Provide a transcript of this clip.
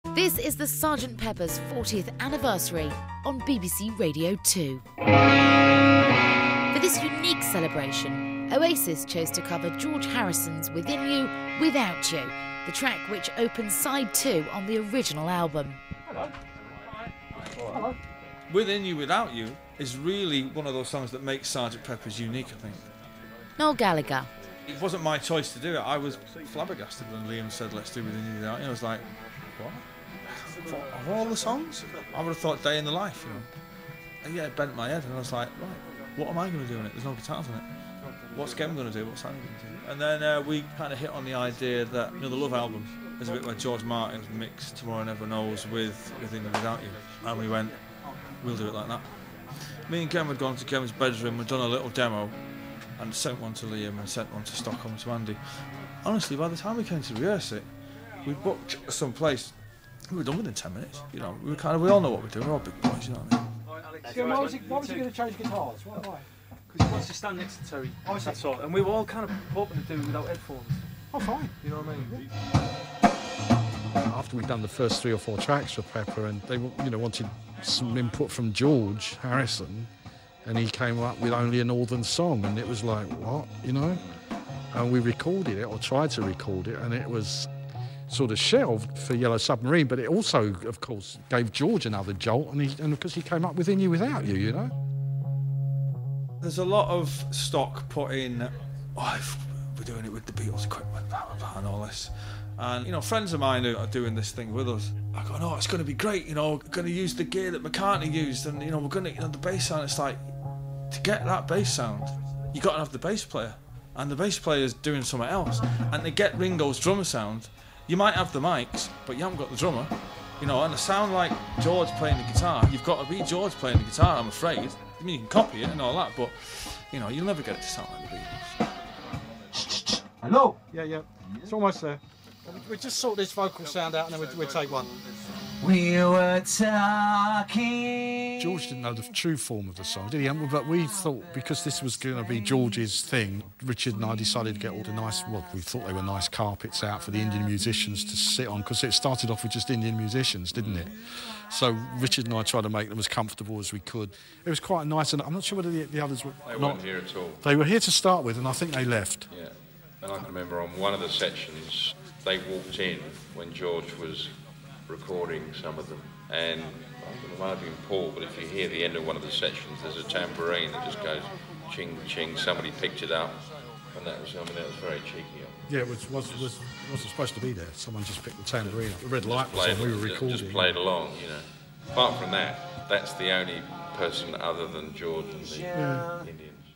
This is the Sgt Pepper's 40th anniversary on BBC Radio 2. For this unique celebration, Oasis chose to cover George Harrison's Within You, Without You, the track which opens side 2 on the original album. Hello. Hello. Within You, Without You is really one of those songs that makes Sgt Pepper's unique, I think. Noel Gallagher. It wasn't my choice to do it. I was flabbergasted when Liam said, let's do Within You, Without You. I was like, what? Of all the songs? I would have thought Day in the Life, you know. And yeah, it bent my head and I was like, right, what am I going to do in it? There's no guitars in it. What's Gem going to do? What's Andy going to do? And then we kind of hit on the idea that, you know, the Love album is a bit like George Martin's mix Tomorrow Never Knows with Within You, Without You. And we went, we'll do it like that. Me and Gem had gone to Gem's bedroom, we'd done a little demo and sent one to Liam and sent one to Stockholm to Andy. Honestly, by the time we came to rehearse it, we'd booked some place. We were done within 10 minutes, you know. We all know what we're doing. We're all big boys, you know what I mean? So why was he going to change guitars? Why? Because he wants to stand next to Terry. Oh, that's all. And we were all kind of hoping to do it without headphones. Oh, fine. You know what I mean? After we'd done the first 3 or 4 tracks for Pepper, and they, you know, wanted some input from George Harrison, and he came up with Only a Northern Song, and it was like, what, you know? And we recorded it, or tried to record it, and it was sort of shelved for Yellow Submarine, but it also, of course, gave George another jolt, and because he came up Within You, Without You, you know? There's a lot of stock put in, we're doing it with the Beatles equipment, blah, blah, blah, and all this. And, you know, friends of mine who are doing this thing with us, I go, no, it's going to be great, you know, we're going to use the gear that McCartney used, and, you know, we're going to, you know, the bass sound, it's like, to get that bass sound, you got to have the bass player, and the bass player's doing something else, and to get Ringo's drummer sound, you might have the mics, but you haven't got the drummer, you know, and to sound like George playing the guitar, you've got to be George playing the guitar, I'm afraid. I mean, you can copy it and all that, but, you know, you'll never get it to sound like the Beatles. Hello? Yeah. It's almost there. We just sort this vocal sound out and then we'll take one. We were talking. George didn't know the true form of the song, did he? But we thought, because this was going to be George's thing, Richard and I decided to get all the nice, well, we thought they were nice carpets out for the Indian musicians to sit on, because it started off with just Indian musicians, didn't it? So Richard and I tried to make them as comfortable as we could. It was quite nice, and I'm not sure whether the others were They weren't here at all. They were here to start with, and I think they left. Yeah, and I can remember on one of the sections, they walked in when George was recording some of them, and I don't know, it might have been Paul, but if you hear the end of one of the sections, there's a tambourine that just goes ching ching. Somebody picked it up, and that was very cheeky. Yeah, it wasn't supposed to be there. Someone just picked the tambourine up. The red light was on. We were recording. Just played along, you know. Apart from that, that's the only person other than George and the Indians.